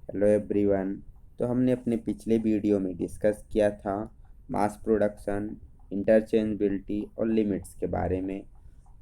Hello everyone. तो हमने अपने पिछले वीडियो में डिस्कस किया था मास प्रोडक्शन, इंटरचेंजबिलिटी और लिमिट्स के बारे में।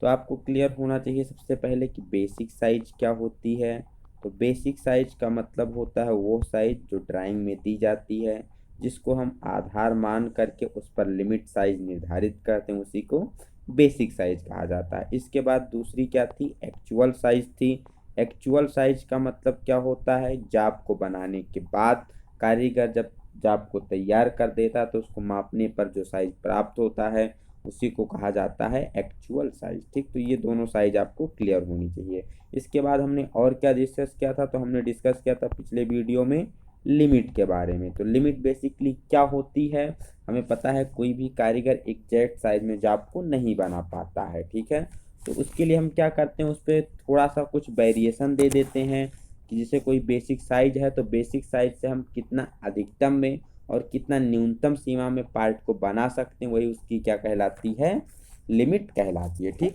तो आपको क्लियर होना चाहिए सबसे पहले कि बेसिक साइज क्या होती है। तो बेसिक साइज का मतलब होता है वो साइज जो ड्राइंग में दी जाती है, जिसको हम आधार मान करके उस पर लिमिट साइज निर्धारित करते हैं, उसी को बेसिक साइज कहा जाता है। इसके बाद दूसरी क्या थी? एक्चुअल साइज थी। एक्चुअल साइज का मतलब क्या होता है? जाप को बनाने के बाद कारीगर जब जाप को तैयार कर देता है तो उसको मापने पर जो साइज प्राप्त होता है उसी को कहा जाता है एक्चुअल साइज। ठीक, तो ये दोनों साइज आपको क्लियर होनी चाहिए। इसके बाद हमने और क्या डिस्कस किया था? तो हमने डिस्कस किया था पिछले वीडियो में लिमिट के बारे में। तो लिमिट बेसिकली क्या होती है? हमें पता है कोई भी कारीगर एग्जैक्ट साइज में जाप को नहीं बना पाता है। ठीक है, तो उसके लिए हम क्या करते हैं, उस पर थोड़ा सा कुछ वेरिएशन दे देते हैं कि जैसे कोई बेसिक साइज है तो बेसिक साइज से हम कितना अधिकतम में और कितना न्यूनतम सीमा में पार्ट को बना सकते हैं, वही उसकी क्या कहलाती है? लिमिट कहलाती है। ठीक,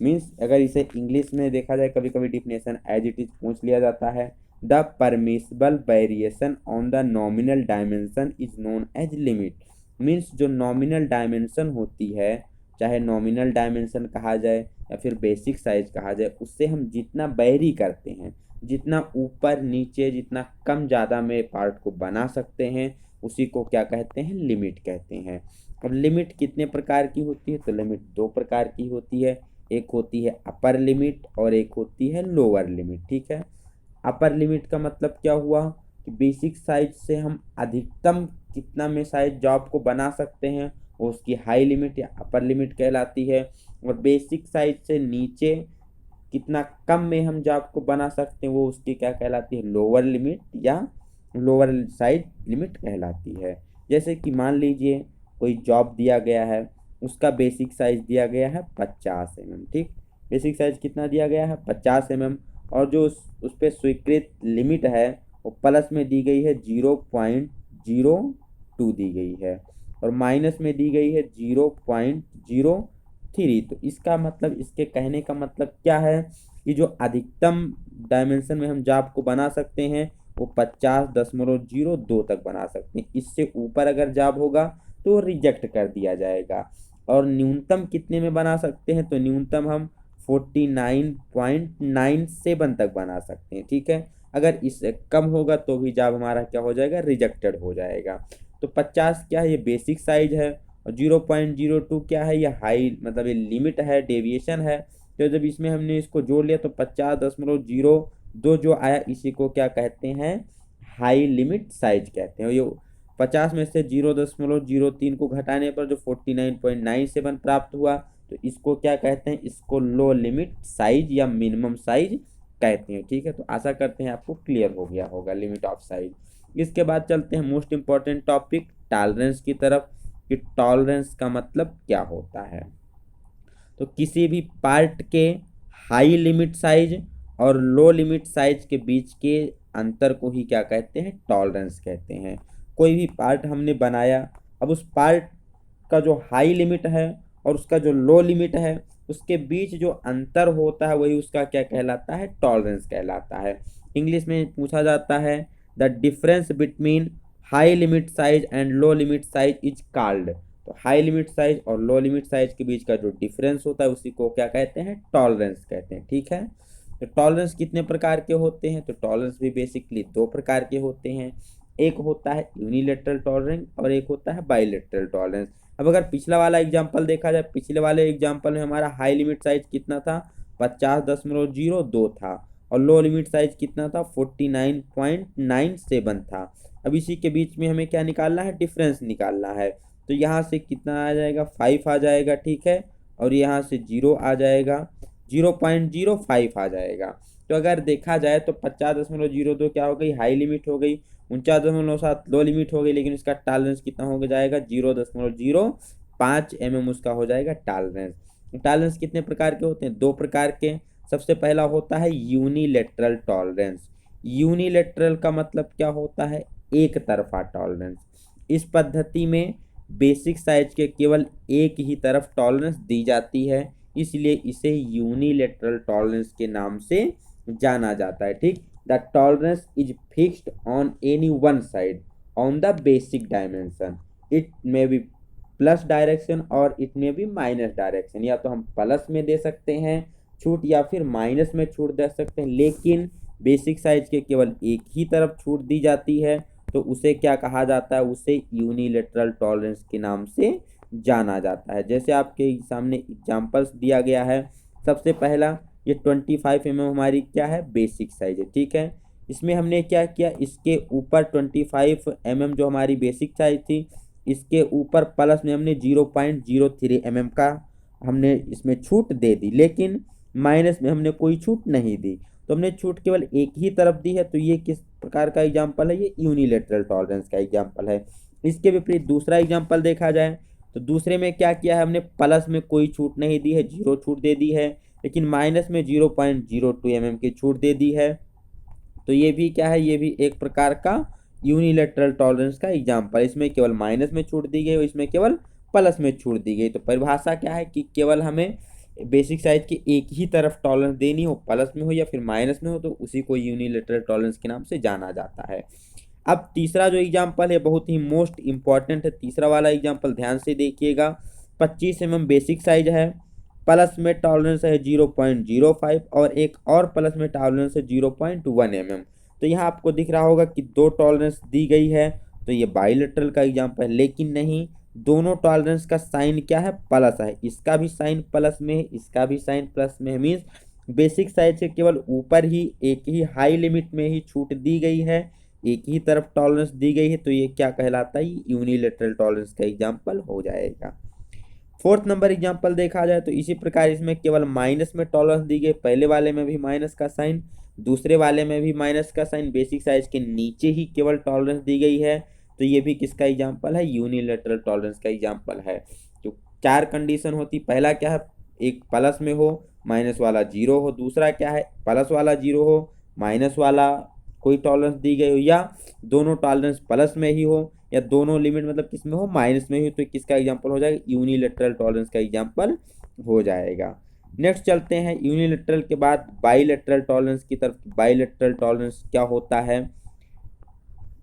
मीन्स अगर इसे इंग्लिश में देखा जाए, कभी कभी डिफिनेशन एज इट इज पूछ लिया जाता है। The permissible variation on the nominal dimension is known age limit. Means जो नॉमिनल डायमेंशन होती है, चाहे नॉमिनल डायमेंशन कहा जाए या फिर बेसिक साइज कहा जाए, उससे हम जितना बैरी करते हैं, जितना ऊपर नीचे, जितना कम ज़्यादा में पार्ट को बना सकते हैं, उसी को क्या कहते हैं? लिमिट कहते हैं। अब लिमिट कितने प्रकार की होती है? तो लिमिट दो प्रकार की होती है। एक होती है अपर लिमिट और एक होती है लोअर लिमिट। ठीक है, अपर लिमिट का मतलब क्या हुआ कि बेसिक साइज से हम अधिकतम कितना में साइज जॉब को बना सकते हैं, वो उसकी हाई लिमिट या अपर लिमिट कहलाती है। और बेसिक साइज से नीचे कितना कम में हम जॉब को बना सकते हैं, वो उसकी क्या कहलाती है? लोअर लिमिट या लोअर साइज लिमिट कहलाती है। जैसे कि मान लीजिए कोई जॉब दिया गया है, उसका बेसिक साइज दिया गया है 50 mm। ठीक, बेसिक साइज कितना दिया गया है? 50 mm। और जो उस पर स्वीकृत लिमिट है वो प्लस में दी गई है 0.02 दी गई है और माइनस में दी गई है 0.03। तो इसका मतलब, इसके कहने का मतलब क्या है कि जो अधिकतम डायमेंशन में हम जाप को बना सकते हैं वो 50.02 तक बना सकते हैं। इससे ऊपर अगर जाप होगा तो रिजेक्ट कर दिया जाएगा। और न्यूनतम कितने में बना सकते हैं? तो न्यूनतम हम 49.97 तक बना सकते हैं। ठीक है, अगर इससे कम होगा तो भी जॉब हमारा क्या हो जाएगा? रिजेक्टेड हो जाएगा। तो 50 क्या है? ये बेसिक साइज है। और 0.02 क्या है? ये हाई, मतलब ये लिमिट है, डेविएशन है। तो जब इसमें हमने इसको जोड़ लिया तो 50.02 जो आया, इसी को क्या कहते हैं? हाई लिमिट साइज कहते हैं। ये 50 में से 0.03 को घटाने पर जो 49.97 प्राप्त हुआ, तो इसको क्या कहते हैं? इसको लो लिमिट साइज या मिनिमम साइज कहते हैं। ठीक है, तो आशा करते हैं आपको क्लियर हो गया होगा लिमिट ऑफ साइज। इसके बाद चलते हैं मोस्ट इंपॉर्टेंट टॉपिक टॉलरेंस की तरफ, कि टॉलरेंस का मतलब क्या होता है। तो किसी भी पार्ट के हाई लिमिट साइज और लो लिमिट साइज के बीच के अंतर को ही क्या कहते हैं? टॉलरेंस कहते हैं। कोई भी पार्ट हमने बनाया, अब उस पार्ट का जो हाई लिमिट है और उसका जो लो लिमिट है, उसके बीच जो अंतर होता है वही उसका क्या कहलाता है? टॉलरेंस कहलाता है। इंग्लिश में पूछा जाता है the difference between high limit size and low limit size is called. तो हाई लिमिट साइज और लो लिमिट साइज के बीच का जो डिफरेंस होता है उसी को क्या कहते हैं? टॉलरेंस कहते हैं। ठीक है, तो टॉलरेंस कितने प्रकार के होते हैं? तो टॉलरेंस भी बेसिकली दो प्रकार के होते हैं। एक होता है यूनिलेटरल टॉलरेंस और एक होता है बाइलेटरल टॉलरेंस। अब अगर पिछला वाला एग्जाम्पल देखा जाए, पिछले वाले एग्जाम्पल में हमारा हाई लिमिट साइज कितना था? 50.02 था और लो लिमिट साइज कितना था? 49.97 था। अब इसी के बीच में हमें क्या निकालना है? डिफरेंस निकालना है। तो यहाँ से कितना आ जाएगा? 5 आ जाएगा। ठीक है, और यहाँ से 0 आ जाएगा, 0.05 आ जाएगा। तो अगर देखा जाए तो 50.02 क्या हो गई? हाई लिमिट हो गई। 49.7 लो लिमिट हो गई, लेकिन इसका टॉलरेंस कितना हो जाएगा? 0.05 उसका हो जाएगा टॉलरेंस। टॉलरेंस कितने प्रकार के होते हैं? दो प्रकार के। सबसे पहला होता है यूनिलेटरल टॉलरेंस। यूनिलेटरल का मतलब क्या होता है? एक तरफा टॉलरेंस। इस पद्धति में बेसिक साइज के केवल एक ही तरफ टॉलरेंस दी जाती है, इसलिए इसे यूनिलेटरल टॉलरेंस के नाम से जाना जाता है। ठीक, the tolerance is fixed on any one side on the basic dimension, it may be plus direction और it may be minus direction. या तो हम प्लस में दे सकते हैं छूट या फिर माइनस में छूट दे सकते हैं, लेकिन बेसिक साइज के केवल एक ही तरफ छूट दी जाती है तो उसे क्या कहा जाता है, उसे यूनिलेटरल टॉलरेंस के नाम से जाना जाता है। जैसे आपके सामने एग्जांपल्स दिया गया है, सबसे पहला ये 25 mm हमारी क्या है, बेसिक साइज है, ठीक है। इसमें हमने क्या किया, इसके ऊपर 25 mm जो हमारी बेसिक साइज थी, इसके ऊपर प्लस में हमने 0.03 mm का हमने इसमें छूट दे दी, लेकिन माइनस में हमने कोई छूट नहीं दी, तो हमने छूट केवल एक ही तरफ दी है। तो ये किस प्रकार का एग्जाम्पल है, ये यूनिलेटरल टॉलरेंस का एग्जाम्पल है। इसके विपरीत दूसरा एग्जाम्पल देखा जाए तो दूसरे में क्या किया है, हमने प्लस में कोई छूट नहीं दी है, 0 छूट दे दी है, लेकिन माइनस में 0.02 mm की छूट दे दी है। तो ये भी क्या है, ये भी एक प्रकार का यूनिलेटरल टॉलरेंस का एग्जाम्पल। इसमें केवल माइनस में छूट दी गई और इसमें केवल प्लस में छूट दी गई। तो परिभाषा क्या है कि केवल हमें बेसिक साइज की एक ही तरफ टॉलरेंस देनी हो, प्लस में हो या फिर माइनस में हो, तो उसी को यूनिलेटरल टॉलरेंस के नाम से जाना जाता है। अब तीसरा जो एग्जाम्पल है बहुत ही मोस्ट इंपॉर्टेंट है, तीसरा वाला एग्जाम्पल ध्यान से देखिएगा। 25 mm बेसिक साइज है, प्लस में टॉलरेंस है 0.05 और एक और प्लस में टॉलरेंस है 0.1 mm। तो यहाँ आपको दिख रहा होगा कि दो टॉलरेंस दी गई है, तो ये बाइलेटरल का एग्जाम्पल है। लेकिन नहीं, दोनों टॉलरेंस का साइन क्या है, प्लस है, इसका भी साइन प्लस में है, इसका भी साइन प्लस में है। मीन्स बेसिक साइज से केवल ऊपर ही एक ही हाई लिमिट में ही छूट दी गई है, एक ही तरफ टॉलरेंस दी गई है, तो ये क्या कहलाता है, यूनिलेटरल टॉलरेंस का एग्जाम्पल हो जाएगा। फोर्थ नंबर एग्जाम्पल देखा जाए तो इसी प्रकार इसमें केवल माइनस में टॉलरेंस दी गई, पहले वाले में भी माइनस का साइन, दूसरे वाले में भी माइनस का साइन, बेसिक साइज के नीचे ही केवल टॉलरेंस दी गई है, तो ये भी किसका एग्जाम्पल है, यूनिलेटरल टॉलरेंस का एग्जाम्पल है। तो चार कंडीशन होती, पहला क्या है, एक प्लस में हो, माइनस वाला 0 हो, दूसरा क्या है, प्लस वाला 0 हो, माइनस वाला कोई टॉलरेंस दी गई हो, या दोनों टॉलरेंस प्लस में ही हो, या दोनों लिमिट मतलब किस में हो, माइनस में ही हो, तो किसका एग्जांपल हो जाएगा, यूनिलेटरल टॉलरेंस का एग्जांपल हो जाएगा। नेक्स्ट चलते हैं यूनिलेटरल के बाद बाइलेटरल टॉलरेंस की तरफ। बाइलेटरल टॉलरेंस क्या होता है,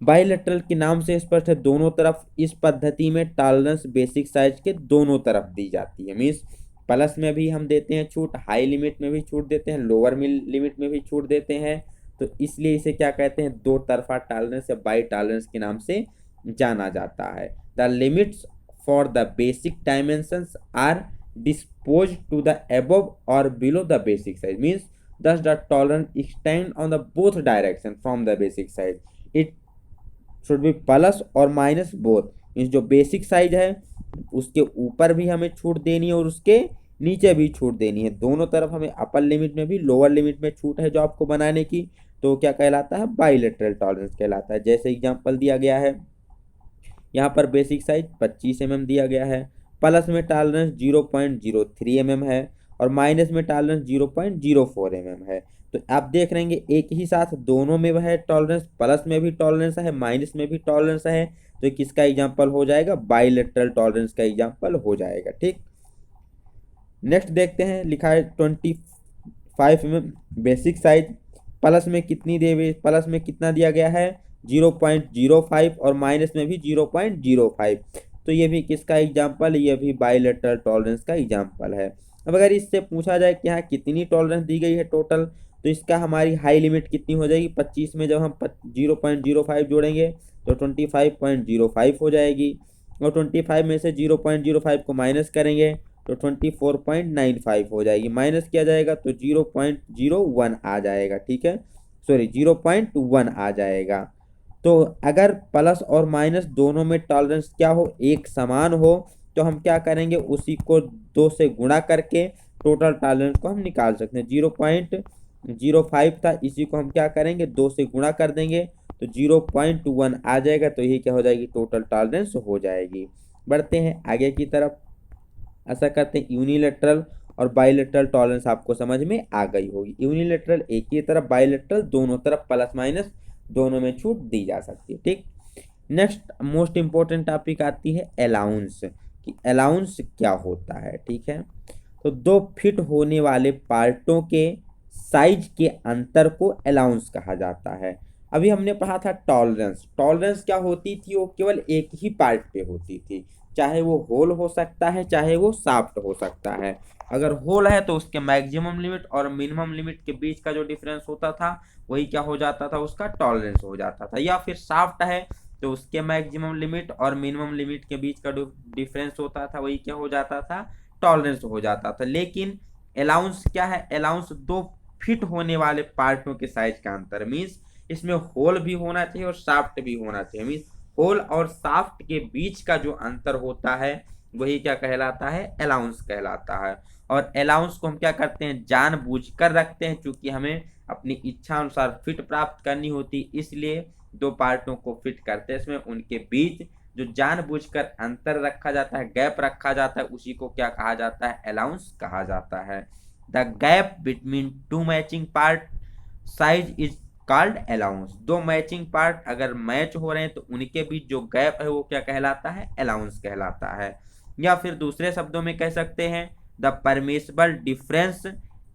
बाइलेटरल के नाम से स्पष्ट है, दोनों तरफ। इस पद्धति में टॉलरेंस बेसिक साइज के दोनों तरफ दी जाती है। मीन्स प्लस में भी हम देते हैं छूट, हाई लिमिट में भी छूट देते हैं, लोअर लिमिट में भी छूट देते हैं, तो इसलिए इसे क्या कहते हैं, दो तरफा टॉलरेंस या बाई टॉलरेंस के नाम से जाना जाता है। The limits for the basic dimensions are dispose to the above और below the basic size. Means thus the tolerance extend on the both direction from the basic size. It should be plus और minus both. Means जो basic size है उसके ऊपर भी हमें छूट देनी है और उसके नीचे भी छूट देनी है, दोनों तरफ हमें अपर लिमिट में भी लोअर लिमिट में छूट है जो आपको बनाने की, तो क्या कहलाता है, बाइलेटरल टॉलरेंस कहलाता है। जैसे एग्जांपल दिया गया है, यहाँ पर बेसिक साइज 25 mm दिया गया है, प्लस में टॉलरेंस 0.03 mm है और माइनस में टॉलरेंस 0.04 mm है। तो आप देख रहे हैं एक ही साथ दोनों में है टॉलरेंस, प्लस में भी टॉलरेंस है, माइनस में भी टॉलरेंस है, तो किसका एग्जांपल हो जाएगा, बाइलेटरल टॉलरेंस का एग्जांपल हो जाएगा। ठीक, नेक्स्ट देखते हैं, लिखा है 25 mm बेसिक साइज, प्लस में कितनी दे, प्लस में कितना दिया गया है 0.05 और माइनस में भी 0.05, तो ये भी किसका एग्जांपल, ये भी बाइलेटरल टॉलरेंस का एग्जांपल है। अब अगर इससे पूछा जाए कि यहाँ कितनी टॉलरेंस दी गई है टोटल, तो इसका हमारी हाई लिमिट कितनी हो जाएगी, 25 में जब हम 0.05 जोड़ेंगे तो 25.05 हो जाएगी, और 25 में से 0.05 को माइनस करेंगे तो 24.95 हो जाएगी, माइनस किया जाएगा तो 0.01 आ जाएगा। ठीक है, सॉरी 0.1 आ जाएगा। तो अगर प्लस और माइनस दोनों में टॉलरेंस क्या हो, एक समान हो, तो हम क्या करेंगे, उसी को 2 से गुणा करके टोटल टॉलरेंस को हम निकाल सकते हैं। 0.05 था, इसी को हम क्या करेंगे 2 से गुणा कर देंगे तो 0.1 आ जाएगा, तो ये क्या हो जाएगी, टोटल टॉलरेंस हो जाएगी। बढ़ते हैं आगे की तरफ। ऐसा करते हैं यूनिलेटरल और बाइलेटरल टॉलरेंस आपको समझ में आ गई होगी। यूनिलेटरल एक ही तरफ, बाइलेटरल दोनों तरफ प्लस माइनस दोनों में छूट दी जा सकती है। ठीक, नेक्स्ट मोस्ट इंपॉर्टेंट टॉपिक आती है अलाउंस, कि अलाउंस क्या होता है। ठीक है, तो 2 फिट होने वाले पार्टों के साइज के अंतर को अलाउंस कहा जाता है। अभी हमने पढ़ा था टॉलरेंस। टॉलरेंस क्या होती थी? वो केवल एक ही पार्ट पे होती थी, चाहे वो होल हो सकता है चाहे वो शाफ्ट हो सकता है। अगर होल है तो उसके मैक्सिमम लिमिट और मिनिमम लिमिट के बीच का जो डिफरेंस होता था वही क्या हो जाता था? उसका टॉलरेंस हो जाता था। या फिर शाफ्ट है तो उसके मैक्सिमम लिमिट और मिनिमम लिमिट के बीच का जो डिफरेंस होता था वही क्या हो जाता था? टॉलरेंस हो जाता था। लेकिन अलाउंस क्या है? अलाउंस दो फिट होने वाले पार्टों के साइज का अंतर, मीन्स इसमें होल भी होना चाहिए और शाफ्ट भी होना चाहिए। मीन्स होल और शाफ्ट के बीच का जो अंतर होता है वही क्या कहलाता है? अलाउंस कहलाता है। और अलाउंस को हम क्या करते हैं? जानबूझकर रखते हैं, क्योंकि हमें अपनी इच्छा अनुसार फिट प्राप्त करनी होती, इसलिए दो पार्टों को फिट करते हैं। इसमें उनके बीच जो जानबूझकर अंतर रखा जाता है, गैप रखा जाता है, उसी को क्या कहा जाता है? अलाउंस कहा जाता है। The gap between two matching part size is called allowance. दो मैचिंग पार्ट अगर मैच हो रहे हैं तो उनके बीच जो गैप है वो क्या कहलाता है? अलाउंस कहलाता है। या फिर दूसरे शब्दों में कह सकते हैं the permissible difference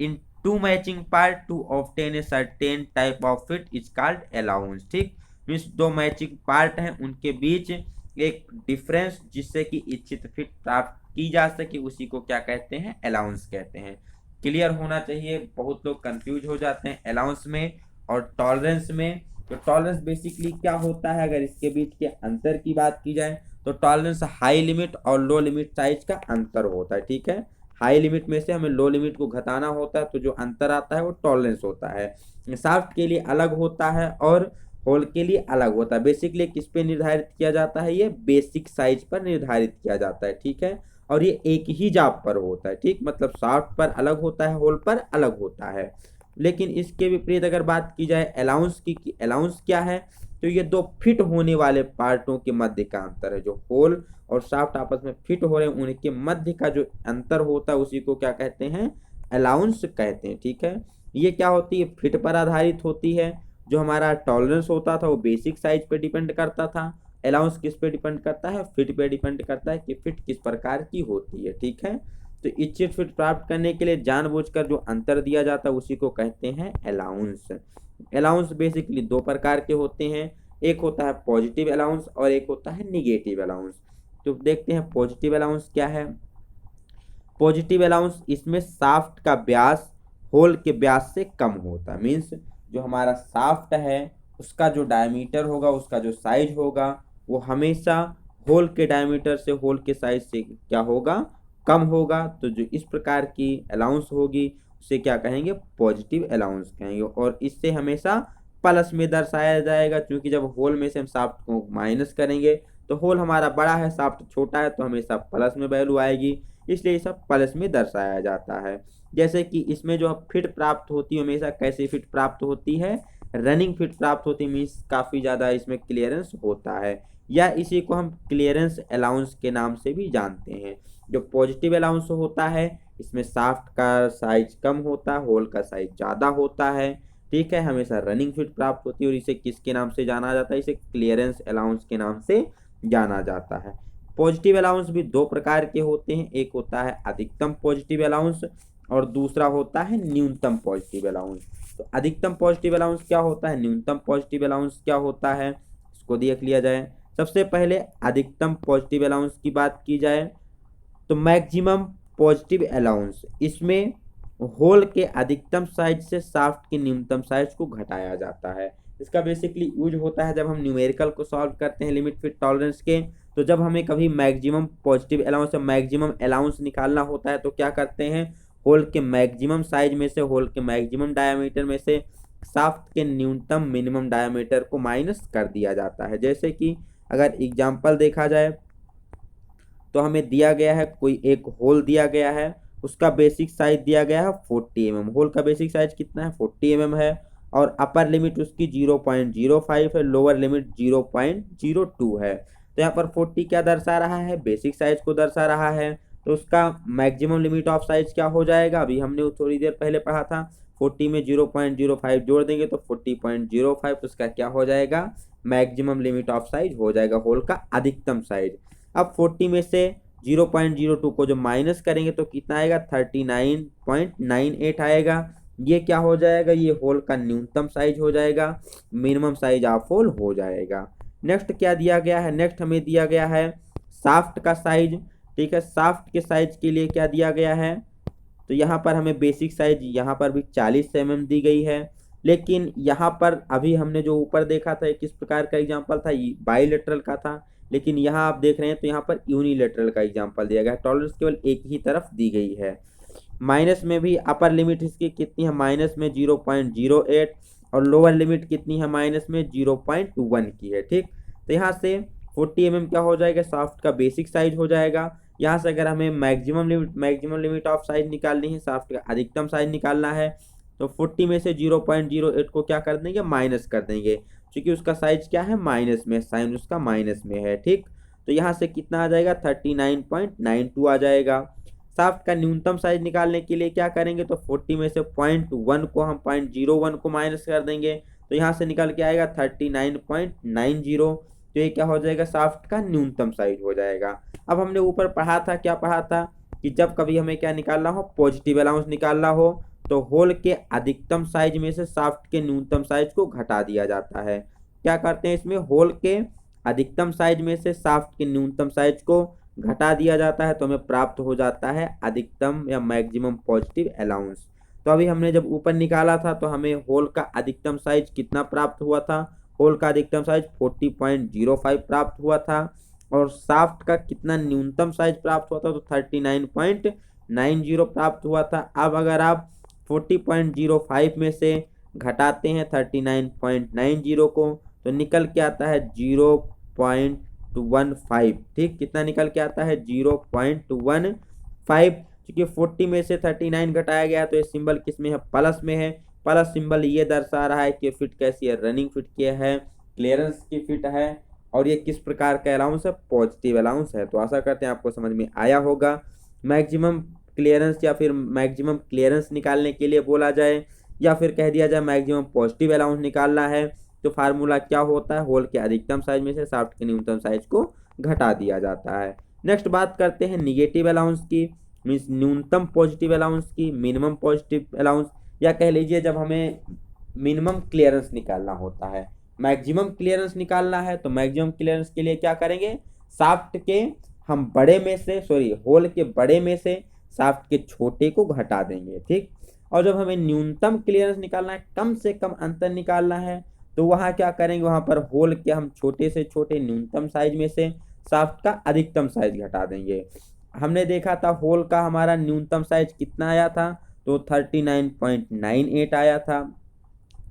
in two matching part to obtain a certain type of fit is called allowance. ठीक, मीन्स दो मैचिंग पार्ट हैं उनके बीच एक डिफरेंस जिससे कि इच्छित फिट प्राप्त की जा सके उसी को क्या कहते हैं? अलाउंस कहते हैं। क्लियर होना चाहिए, बहुत लोग कंफ्यूज हो जाते हैं अलाउंस में और टॉलरेंस में। तो टॉलरेंस बेसिकली क्या होता है? अगर इसके बीच के अंतर की बात की जाए तो टॉलरेंस हाई लिमिट और लो लिमिट साइज का अंतर होता है। ठीक है, हाई लिमिट में से हमें लो लिमिट को घटाना होता है तो जो अंतर आता है वो टॉलरेंस होता है। शाफ्ट के लिए अलग होता है और होल के लिए अलग होता है। बेसिकली किस पे निर्धारित किया जाता है? ये बेसिक साइज पर निर्धारित किया जाता है। ठीक है, और ये एक ही जाप पर होता है। ठीक, मतलब शाफ्ट पर अलग होता है, होल पर अलग होता है। लेकिन इसके विपरीत अगर बात की जाए अलाउंस की, अलाउंस क्या है? तो ये दो फिट होने वाले पार्टों के मध्य का अंतर है। जो होल और शाफ्ट आपस में फिट हो रहे हैं उनके मध्य का जो अंतर होता है उसी को क्या कहते हैं? अलाउंस कहते हैं। ठीक है, ये क्या होती है? फिट पर आधारित होती है। जो हमारा टॉलरेंस होता था वो बेसिक साइज पे डिपेंड करता था। अलाउंस किस पे डिपेंड करता है? फिट पे डिपेंड करता है कि फिट किस प्रकार की होती है। ठीक है, तो इच्छित फिट प्राप्त करने के लिए जानबूझकर जो अंतर दिया जाता है उसी को कहते हैं अलाउंस। अलाउंस बेसिकली दो प्रकार के होते हैं, एक होता है पॉजिटिव अलाउंस और एक होता है निगेटिव अलाउंस। तो देखते हैं पॉजिटिव अलाउंस क्या है। पॉजिटिव अलाउंस, इसमें शाफ्ट का व्यास होल के व्यास से कम होता है। मीन्स जो हमारा शाफ्ट है उसका जो डायमीटर होगा, उसका जो साइज होगा वो हमेशा होल के डायमीटर से होल के साइज से क्या होगा? कम होगा। तो जो इस प्रकार की अलाउंस होगी उसे क्या कहेंगे? पॉजिटिव अलाउंस कहेंगे। और इससे हमेशा प्लस में दर्शाया जाएगा, क्योंकि जब होल में से हम शाफ्ट को माइनस करेंगे तो होल हमारा बड़ा है शाफ्ट छोटा है तो हमेशा प्लस में वैल्यू आएगी, इसलिए ये सब प्लस में दर्शाया जाता है। जैसे कि इसमें जो फिट प्राप्त होती है हमेशा कैसे फिट प्राप्त होती है? रनिंग फिट प्राप्त होती है, मीन्स काफ़ी ज़्यादा इसमें क्लियरेंस होता है, या इसी को हम क्लियरेंस अलाउंस के नाम से भी जानते हैं। जो पॉजिटिव अलाउंस होता है इसमें शाफ्ट का साइज कम होता है, होल का साइज ज़्यादा होता है। ठीक है, हमेशा रनिंग फिट प्राप्त होती है और इसे किसके नाम से जाना जाता है? इसे क्लियरेंस अलाउंस के नाम से जाना जाता है। पॉजिटिव अलाउंस भी दो प्रकार के होते हैं, एक होता है अधिकतम पॉजिटिव अलाउंस और दूसरा होता है न्यूनतम पॉजिटिव अलाउंस। तो अधिकतम पॉजिटिव अलाउंस क्या होता है? न्यूनतम पॉजिटिव अलाउंस क्या होता है? इसको देख लिया जाए। सबसे पहले अधिकतम पॉजिटिव अलाउंस की बात की जाए तो मैक्सिमम पॉजिटिव अलाउंस, इसमें होल के अधिकतम साइज से शाफ्ट के न्यूनतम साइज को घटाया जाता है। इसका बेसिकली यूज होता है जब हम न्यूमेरिकल को सॉल्व करते हैं लिमिट फिट टॉलरेंस के, तो जब हमें कभी मैक्सिमम पॉजिटिव अलाउंस या मैक्सिमम अलाउंस निकालना होता है तो क्या करते हैं? होल के मैक्सिमम साइज में से, होल के मैक्सिमम डायमीटर में से शाफ्ट के न्यूनतम मिनिमम डायमीटर को माइनस कर दिया जाता है। जैसे कि अगर एग्जाम्पल देखा जाए तो हमें दिया गया है कोई एक होल दिया गया है, उसका बेसिक साइज दिया गया है 40 mm। होल का बेसिक साइज कितना है? 40 mm है और अपर लिमिट उसकी 0.05 है, लोअर लिमिट 0.02 है। तो यहाँ पर 40 क्या दर्शा रहा है? बेसिक साइज को दर्शा रहा है। तो उसका मैक्सिमम लिमिट ऑफ साइज क्या हो जाएगा? अभी हमने थोड़ी देर पहले पढ़ा था 40 में 0.05 जोड़ देंगे तो 40.05, तो उसका क्या हो जाएगा? मैक्सिमम लिमिट ऑफ साइज हो जाएगा होल का अधिकतम साइज। अब 40 में से 0.02 को जो माइनस करेंगे तो कितना आएगा? 39.98 आएगा। ये क्या हो जाएगा, ये होल का न्यूनतम साइज हो जाएगा, मिनिमम साइज ऑफ होल हो जाएगा। नेक्स्ट क्या दिया गया है, नेक्स्ट हमें दिया गया है शाफ्ट का साइज। ठीक है, शाफ्ट के साइज के लिए क्या दिया गया है, तो यहाँ पर हमें बेसिक साइज यहाँ पर भी 40 mm दी गई है। लेकिन यहाँ पर अभी हमने जो ऊपर देखा था किस प्रकार का एग्जांपल था, बाईलेटरल का था, लेकिन यहाँ आप देख रहे हैं तो यहाँ पर यूनिलेटरल का एग्जांपल दिया गया है। टॉलरेंस केवल एक ही तरफ दी गई है। माइनस में भी अपर लिमिट इसकी कितनी है, माइनस में 0.08, और लोअर लिमिट कितनी है, माइनस में 0.1 की है। ठीक, तो यहाँ से 40 mm क्या हो जाएगा, शाफ्ट का बेसिक साइज हो जाएगा। यहाँ से अगर हमें मैक्सिमम लिमिट ऑफ साइज निकालनी है, शाफ्ट का अधिकतम साइज निकालना है, तो 40 में से 0.08 को क्या कर देंगे, माइनस कर देंगे, क्योंकि उसका साइज क्या है, माइनस में, साइन उसका माइनस में है। ठीक, तो यहाँ से कितना आ जाएगा, 39.92 आ जाएगा। शाफ्ट का न्यूनतम साइज निकालने के लिए क्या करेंगे, तो 40 में से 0.1 को हम 0.01 को माइनस कर देंगे, तो यहाँ से निकल के आएगा 39.90। तो ये क्या हो जाएगा, शाफ्ट का न्यूनतम साइज हो जाएगा। अब हमने ऊपर पढ़ा था, क्या पढ़ा था, कि जब कभी हमें क्या निकालना हो, पॉजिटिव अलाउंस निकालना हो, तो होल के अधिकतम साइज में से शाफ्ट के न्यूनतम साइज को घटा दिया जाता है। क्या करते हैं इसमें, होल के अधिकतम साइज में से शाफ्ट के न्यूनतम साइज को घटा दिया जाता है, तो हमें प्राप्त हो जाता है अधिकतम या मैक्सिमम पॉजिटिव अलाउंस। तो अभी हमने जब ऊपर निकाला था तो हमें होल का अधिकतम साइज कितना प्राप्त हुआ था, होल का अधिकतम साइज 40.05 प्राप्त हुआ था, और शाफ्ट का कितना न्यूनतम साइज प्राप्त हुआ था, तो 39.90 प्राप्त हुआ था। अब अगर आप 40.05 में से घटाते हैं 39.90 को, तो निकल के आता है 0.15। ठीक, कितना निकल के आता है, 0.15। क्योंकि 40 में से 39 घटाया गया है, तो ये सिंबल किस में है, प्लस में है। प्लस सिंबल ये दर्शा रहा है कि फिट कैसी है, रनिंग फिट की है, क्लियरेंस की फिट है, और ये किस प्रकार का अलाउंस है, पॉजिटिव अलाउंस है। तो आशा करते हैं आपको समझ में आया होगा। मैक्सिमम क्लियरेंस या फिर मैक्सिमम क्लियरेंस निकालने के लिए बोला जाए, या फिर कह दिया जाए मैक्सिमम पॉजिटिव अलाउंस निकालना है, तो फार्मूला क्या होता है, होल के अधिकतम साइज में से शाफ्ट के न्यूनतम साइज को घटा दिया जाता है। नेक्स्ट बात करते हैं निगेटिव अलाउंस की, मीन्स न्यूनतम पॉजिटिव अलाउंस की, मिनिमम पॉजिटिव अलाउंस, या कह लीजिए जब हमें मिनिमम क्लियरेंस निकालना होता है। मैक्सिमम क्लियरेंस निकालना है, तो मैक्सिमम क्लियरेंस के लिए क्या करेंगे, शाफ्ट के हम बड़े में से, सॉरी, होल के बड़े में से शाफ्ट के छोटे को घटा देंगे। ठीक, और जब हमें न्यूनतम क्लियरेंस निकालना है, कम से कम अंतर निकालना है, तो वहाँ क्या करेंगे, वहाँ पर होल के हम छोटे से छोटे न्यूनतम साइज में से शाफ्ट का अधिकतम साइज घटा देंगे। हमने देखा था होल का हमारा न्यूनतम साइज कितना आया था, तो 39.98 आया था।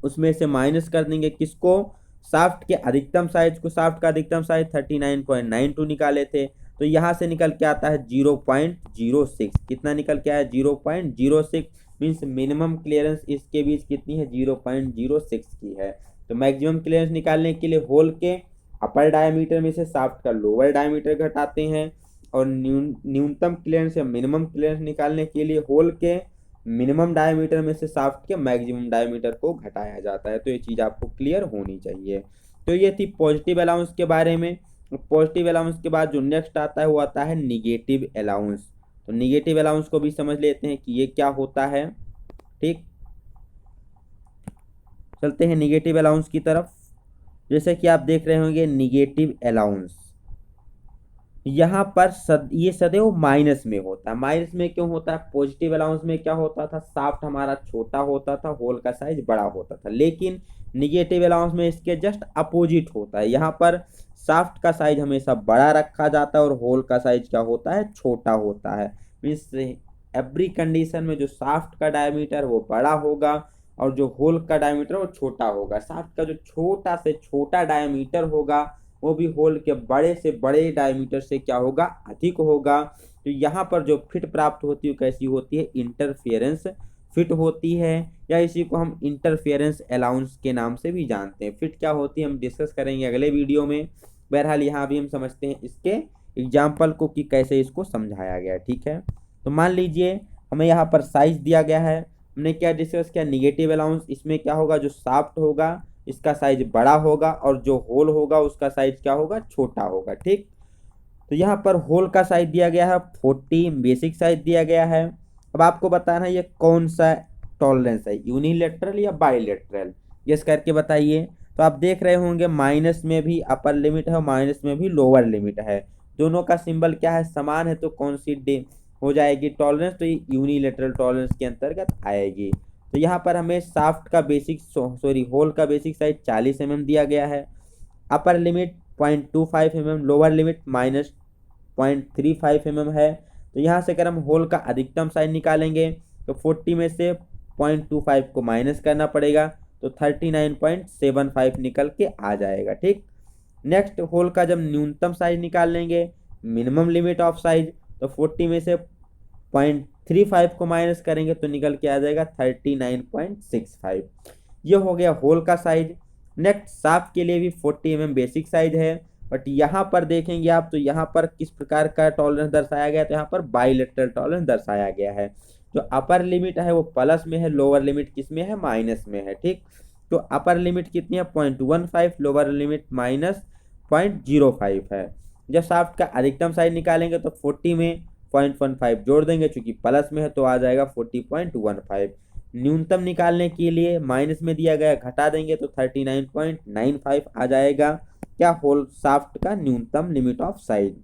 उसमें से माइनस कर देंगे किसको, शाफ्ट के अधिकतम साइज को, शाफ्ट का अधिकतम साइज 39.92 निकाले थे, तो यहाँ से निकल के आता है 0.06। कितना निकल के आया, 0.06, मीन्स मिनिमम क्लियरेंस इसके बीच कितनी है, 0.06 की है। तो मैक्सिमम क्लियरेंस निकालने के लिए होल के अपर डायमीटर में से शाफ्ट का लोअर डायमीटर घटाते हैं, और न्यूनतम क्लियरेंस या मिनिमम क्लियरेंस निकालने के लिए होल के मिनिमम डायमीटर में से शाफ्ट के मैक्सिमम डायमीटर को घटाया जाता है। तो ये चीज़ आपको क्लियर होनी चाहिए। तो ये थी पॉजिटिव अलाउंस के बारे में। पॉजिटिव अलाउंस के बाद जो नेक्स्ट आता है वो आता है निगेटिव अलाउंस। तो निगेटिव अलाउंस को भी समझ लेते हैं कि ये क्या होता है। ठीक, चलते हैं निगेटिव अलाउंस की तरफ। जैसे कि आप देख रहे होंगे निगेटिव अलाउंस, यहाँ पर ये सदैव माइनस में होता है। माइनस में क्यों होता है, पॉजिटिव अलाउंस में क्या होता था, शाफ्ट हमारा छोटा होता था, होल का साइज बड़ा होता था। लेकिन निगेटिव अलाउंस में इसके जस्ट अपोजिट होता है। यहाँ पर शाफ्ट का साइज हमेशा बड़ा रखा जाता है और होल का साइज क्या होता है, छोटा होता है। मीन्स एवरी कंडीशन में जो शाफ्ट का डायमीटर वो बड़ा होगा और जो होल का डायमीटर वो छोटा होगा। शाफ्ट का जो छोटा से छोटा डायमीटर होगा वो भी होल के बड़े से बड़े डायमीटर से क्या होगा, अधिक होगा। तो यहाँ पर जो फिट प्राप्त होती है कैसी होती है, इंटरफेरेंस फिट होती है, या इसी को हम इंटरफेरेंस अलाउंस के नाम से भी जानते हैं। फिट क्या होती है हम डिस्कस करेंगे अगले वीडियो में। बहरहाल यहाँ भी हम समझते हैं इसके एग्जाम्पल को कि कैसे इसको समझाया गया। ठीक है, तो मान लीजिए हमें यहाँ पर साइज दिया गया है, हमने क्या डिस्कस किया, निगेटिव अलाउंस। इसमें क्या होगा, जो शाफ्ट होगा इसका साइज बड़ा होगा और जो होल होगा उसका साइज क्या होगा, छोटा होगा। ठीक, तो यहाँ पर होल का साइज दिया गया है 40, बेसिक साइज दिया गया है। अब आपको बताना है ये कौन सा टॉलरेंस है, यूनिलेटरल या बाइलेटरल, गेस करके बताइए। तो आप देख रहे होंगे माइनस में भी अपर लिमिट है और माइनस में भी लोअर लिमिट है, दोनों का सिंबल क्या है, समान है, तो कौन सी डे हो जाएगी टॉलरेंस, तो ये यूनिलेटरल टॉलरेंस के अंतर्गत आएगी। तो यहाँ पर हमें शाफ्ट का बेसिक होल का बेसिक साइज 40 mm दिया गया है, upper limit 0.25 mm, lower limit -0.35 mm है। तो यहाँ से अगर हम होल का अधिकतम साइज निकालेंगे तो 40 में से 0.25 को माइनस करना पड़ेगा, तो 39.75 निकल के आ जाएगा। ठीक, नेक्स्ट होल का जब न्यूनतम साइज निकाल लेंगे, मिनिमम लिमिट ऑफ साइज, तो 40 में से 0.35 को माइनस करेंगे तो निकल के आ जाएगा 39.65। ये हो गया होल का साइज। नेक्स्ट शाफ्ट के लिए भी 40 mm बेसिक साइज है, बट यहाँ पर देखेंगे आप तो यहाँ पर किस प्रकार का टॉलरेंस दर्शाया गया है, तो यहाँ पर बाइलेटरल टॉलरेंस दर्शाया गया है। जो अपर लिमिट है वो प्लस में है, लोअर लिमिट किस में है, माइनस में है। ठीक, तो अपर लिमिट कितनी है 0.15, लोअर लिमिट -0.05 है। जब शाफ्ट का अधिकतम साइज निकालेंगे तो 40 में 0.15 जोड़ देंगे, चूंकि प्लस में है तो आ जाएगा 40.15। न्यूनतम निकालने के लिए माइनस में दिया गया, घटा देंगे तो 39.95 आ जाएगा क्या, होल शाफ्ट का न्यूनतम लिमिट ऑफ साइज।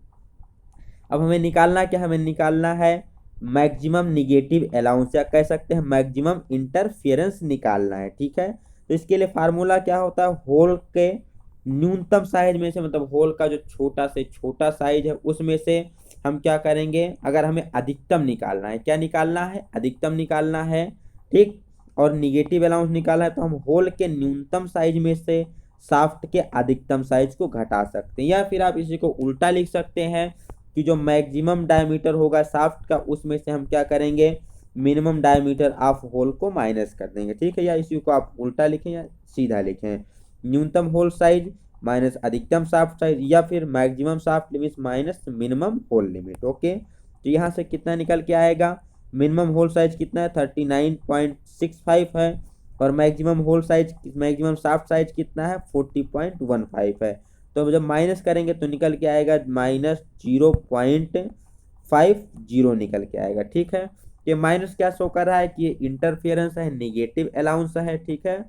अब हमें निकालना क्या, हमें निकालना है मैक्सिमम निगेटिव अलाउंस, या कह सकते हैं मैक्सिमम इंटरफेरेंस निकालना है। ठीक है, तो इसके लिए फार्मूला क्या होता है, होल के न्यूनतम साइज में से, मतलब होल का जो छोटा से छोटा साइज है उसमें से हम क्या करेंगे, अगर हमें अधिकतम निकालना है, क्या निकालना है, अधिकतम निकालना है। ठीक, और निगेटिव अलाउंस निकालना है, तो हम होल के न्यूनतम साइज में से शाफ्ट के अधिकतम साइज को घटा सकते हैं, या फिर आप इसी को उल्टा लिख सकते हैं कि जो मैक्सिमम डायमीटर होगा शाफ्ट का उसमें से हम क्या करेंगे, मिनिमम डायमीटर ऑफ होल को माइनस कर देंगे। ठीक है, या इसी को आप उल्टा लिखें या सीधा लिखें, न्यूनतम होल साइज माइनस अधिकतम शाफ्ट साइज, या फिर maximum shaft limit minus minimum hole limit. Okay, तो यहाँ से कितना निकल के आएगा, मिनिमम होल साइज कितना है 39.65 है, और maximum hole size maximum shaft size कितना है 40.15 है। तो जब माइनस करेंगे तो निकल के आएगा -0.50 निकल के आएगा। ठीक है, ये माइनस क्या शो कर रहा है कि ये इंटरफेरेंस है, निगेटिव अलाउंस है। ठीक है,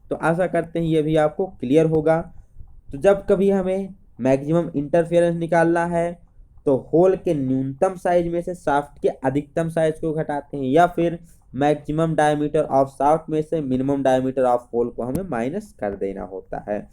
तो आशा करते हैं ये भी आपको क्लियर होगा। तो जब कभी हमें मैक्सिमम इंटरफेरेंस निकालना है तो होल के न्यूनतम साइज में से शाफ्ट के अधिकतम साइज को घटाते हैं, या फिर मैक्सिमम डायमीटर ऑफ शाफ्ट में से मिनिमम डायमीटर ऑफ होल को हमें माइनस कर देना होता है।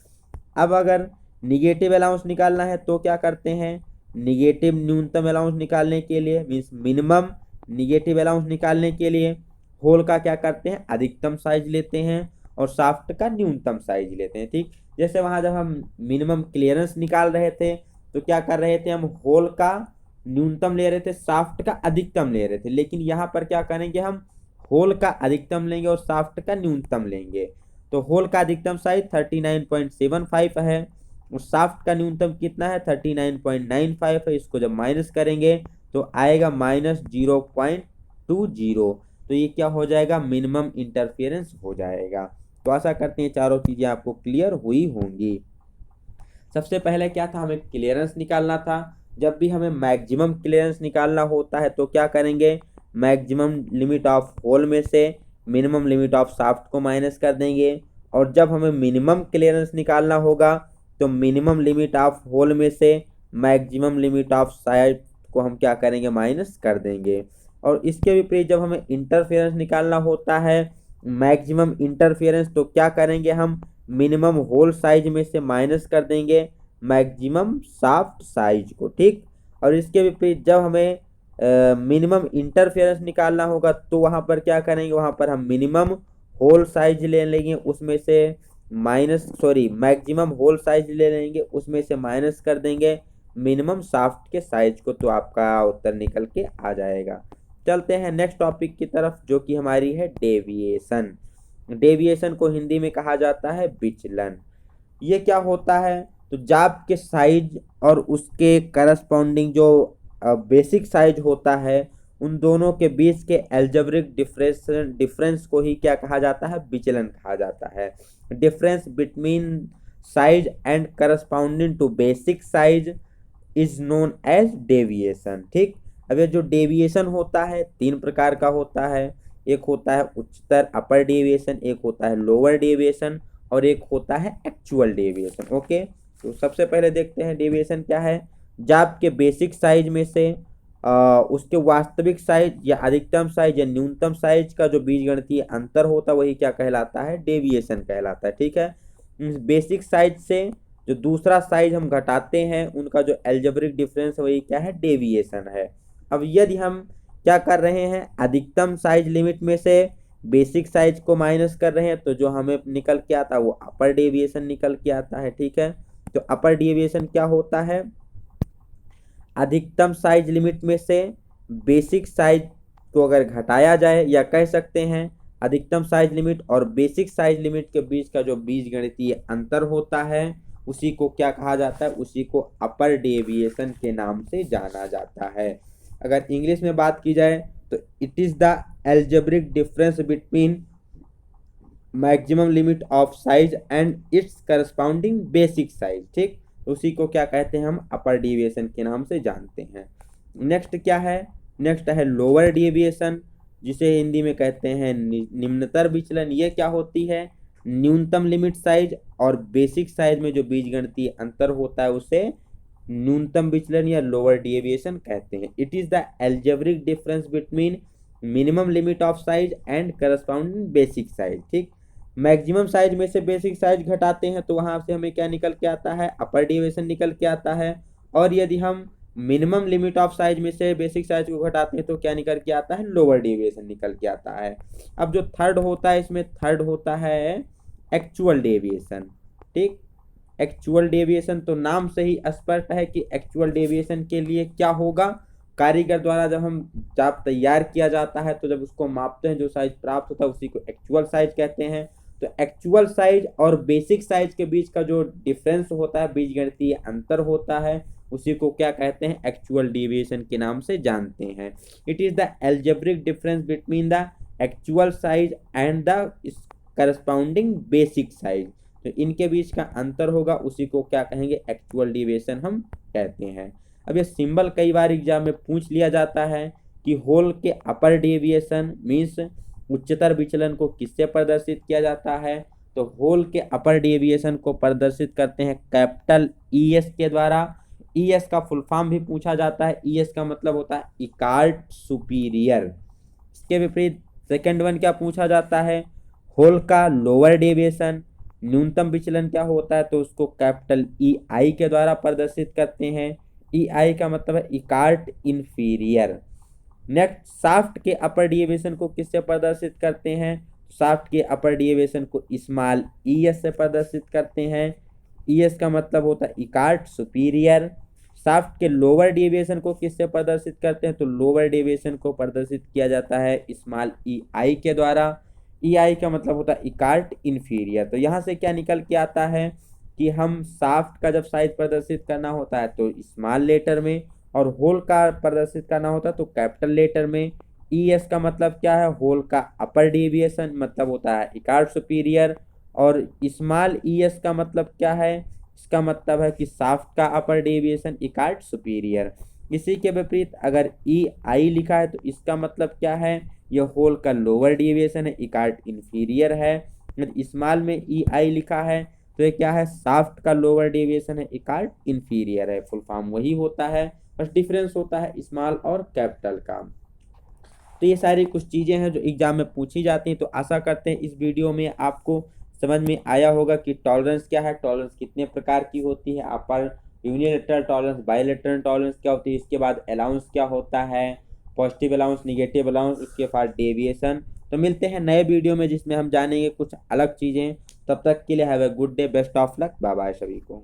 अब अगर निगेटिव अलाउंस निकालना है तो क्या करते हैं, निगेटिव न्यूनतम अलाउंस निकालने के लिए मीन्स मिनिमम निगेटिव अलाउंस निकालने के लिए होल का क्या करते हैं, अधिकतम साइज लेते हैं और शाफ्ट का न्यूनतम साइज लेते हैं। ठीक, जैसे वहां जब हम मिनिमम क्लियरेंस निकाल रहे थे तो क्या कर रहे थे, हम होल का न्यूनतम ले रहे थे, शाफ्ट का अधिकतम ले रहे थे, लेकिन यहाँ पर क्या करेंगे, हम होल का अधिकतम लेंगे और शाफ्ट का न्यूनतम लेंगे। तो होल का अधिकतम साइज 39.75 है और शाफ्ट का न्यूनतम कितना है 39.95 है। इसको जब माइनस करेंगे तो आएगा -0.20, तो ये क्या हो जाएगा, मिनिमम इंटरफेरेंस हो जाएगा। तो आशा करते हैं चारों चीजें आपको क्लियर हुई होंगी। सबसे पहले क्या था, हमें क्लियरेंस निकालना था। जब भी हमें मैक्सिमम क्लियरेंस निकालना होता है तो क्या करेंगे, मैक्सिमम लिमिट ऑफ होल में से मिनिमम लिमिट ऑफ शाफ्ट को माइनस कर देंगे, और जब हमें मिनिमम क्लियरेंस निकालना होगा तो मिनिमम लिमिट ऑफ होल में से मैक्सिमम लिमिट ऑफ शाफ्ट को हम क्या करेंगे, माइनस कर देंगे। और इसके विपरीत जब हमें इंटरफेरेंस निकालना होता है, मैक्सिमम इंटरफेरेंस, तो क्या करेंगे, हम मिनिमम होल साइज में से माइनस कर देंगे मैक्सिमम शाफ्ट साइज को। ठीक, और इसके विपरीत जब हमें मिनिमम इंटरफेरेंस निकालना होगा तो वहां पर क्या करेंगे, वहां पर हम मिनिमम होल साइज ले लेंगे, उसमें से मैक्सिमम होल साइज ले लेंगे, उसमें से माइनस कर देंगे मिनिमम शाफ्ट के साइज को, तो आपका उत्तर निकल के आ जाएगा। चलते हैं नेक्स्ट टॉपिक की तरफ, जो कि हमारी है डेविएशन। डेविएशन को हिंदी में कहा जाता है विचलन। ये क्या होता है, तो जाप के साइज और उसके करस्पॉन्डिंग जो बेसिक साइज होता है, उन दोनों के बीच के एल्जेब्रिक डिफरेंस को ही क्या कहा जाता है, विचलन कहा जाता है। Difference between size and corresponding to basic size is known as deviation. ठीक, अब ये जो डेविएशन होता है तीन प्रकार का होता है। एक होता है उच्चतर अपर डेविएशन, एक होता है लोअर डेविएशन और एक होता है एक्चुअल डेविएशन। ओके, तो सबसे पहले देखते हैं डेविएशन क्या है। जब आपके बेसिक साइज में से उसके वास्तविक साइज या अधिकतम साइज या न्यूनतम साइज का जो बीजगणितीय अंतर होता है वही क्या कहलाता है, डेविएशन कहलाता है। ठीक है, बेसिक साइज से जो दूसरा साइज हम घटाते हैं उनका जो एल्जेब्रिक डिफरेंस वही क्या है, डेविएशन है। अब यदि हम क्या कर रहे हैं, अधिकतम साइज लिमिट में से बेसिक साइज को माइनस कर रहे हैं तो जो हमें निकल के आता है वो अपर डेविएशन निकल के आता है। ठीक है, तो अपर डेविएशन क्या होता है, अधिकतम साइज लिमिट में से बेसिक साइज को अगर घटाया जाए, या कह सकते हैं अधिकतम साइज लिमिट और बेसिक साइज लिमिट के बीच का जो बीजगणितीय अंतर होता है उसी को क्या कहा जाता है, उसी को अपर डेविएशन के नाम से जाना जाता है। अगर इंग्लिश में बात की जाए तो it is the algebraic difference between maximum limit of size and its corresponding basic size. ठीक, उसी को क्या कहते हैं, हम अपर डेविएशन के नाम से जानते हैं। नेक्स्ट क्या है, नेक्स्ट है लोअर डेविएशन, जिसे हिंदी में कहते हैं निम्नतर विचलन। ये क्या होती है, न्यूनतम लिमिट साइज और बेसिक साइज में जो बीजगणितीय अंतर होता है उसे न्यूनतम विचलन या लोअर डेविएशन कहते हैं। It is the algebraic difference between minimum limit of size and corresponding basic size. ठीक, मैक्सिमम साइज में से बेसिक साइज घटाते हैं तो वहां से हमें क्या निकल के आता है, अपर डेविएशन निकल के आता है। और यदि हम मिनिमम लिमिट ऑफ साइज में से बेसिक साइज को घटाते हैं तो क्या निकल के आता है, लोअर डेविएशन निकल के आता है। अब जो थर्ड होता है, इसमें थर्ड होता है एक्चुअल डेविएशन। ठीक, एक्चुअल डेविएशन तो नाम से ही स्पष्ट है कि एक्चुअल डेविएशन के लिए क्या होगा, कारीगर द्वारा जब हम चाप तैयार किया जाता है तो जब उसको मापते हैं जो साइज प्राप्त होता है उसी को एक्चुअल साइज कहते हैं। तो एक्चुअल साइज और बेसिक साइज के बीच का जो डिफरेंस होता है, बीजगणितीय अंतर होता है, उसी को क्या कहते हैं, एक्चुअल डेविएशन के नाम से जानते हैं। It is the algebraic difference between the actual size and the corresponding basic size. तो इनके बीच का अंतर होगा उसी को क्या कहेंगे, एक्चुअल डेविएशन हम कहते हैं। अब ये सिंबल कई बार एग्जाम में पूछ लिया जाता है कि होल के अपर डेविएशन मीन्स उच्चतर विचलन को किससे प्रदर्शित किया जाता है, तो होल के अपर डेविएशन को प्रदर्शित करते हैं कैपिटल ES के द्वारा। ES का फुल फॉर्म भी पूछा जाता है, ES का मतलब होता है इकार्ट सुपीरियर। इसके विपरीत सेकंड वन क्या पूछा जाता है, होल का लोअर डेविएशन न्यूनतम विचलन क्या होता है, तो उसको कैपिटल EI के द्वारा प्रदर्शित करते हैं। EI का मतलब है इकार्ट इन्फीरियर। नेक्स्ट शाफ्ट के अपर डेविएशन को किससे प्रदर्शित करते हैं, शाफ्ट के अपर डेविएशन को स्मॉल ES से प्रदर्शित करते हैं। ES का मतलब होता है इकार्ट सुपीरियर। शाफ्ट के लोअर डेविएशन को किससे प्रदर्शित करते हैं, तो लोअर डेविएशन को प्रदर्शित किया जाता है स्मॉल EI के द्वारा। EI का मतलब होता है इकार्ट इन्फीरियर। तो यहाँ से क्या निकल के आता है कि हम शाफ्ट का जब साइज प्रदर्शित करना होता है तो स्मॉल लेटर में, और होल का प्रदर्शित करना होता है तो कैपिटल लेटर में। ES का मतलब क्या है, होल का अपर डेविएशन मतलब होता है इकार्ट सुपीरियर, और स्मॉल ES का मतलब क्या है, इसका मतलब है कि शाफ्ट का अपर डेविएशन इकार्ट सुपीरियर। इसी के विपरीत अगर EI लिखा है तो इसका मतलब क्या है, यह होल का लोअर डेविएशन है, इकार्ट इन्फीरियर है। स्मॉल में EI लिखा है तो ये क्या है, शाफ्ट का लोअर डेविएशन है, इकार्ट इन्फीरियर है। फुल फॉर्म वही होता है, बस डिफरेंस होता है स्मॉल और कैपिटल का। तो ये सारी कुछ चीज़ें हैं जो एग्जाम में पूछी जाती हैं। तो आशा करते हैं इस वीडियो में आपको समझ में आया होगा कि टॉलरेंस क्या है, टॉलरेंस कितने प्रकार की होती है, अपर यूनिलेटरल टॉलरेंस, बायलेटरल टॉलरेंस क्या होती है, इसके बाद अलाउंस क्या होता है, पॉजिटिव अलाउंस, निगेटिव अलाउंस, उसके बाद डेविएशन। तो मिलते हैं नए वीडियो में जिसमें हम जानेंगे कुछ अलग चीज़ें। तब तक के लिए have a good day, best of luck, bye bye सभी को।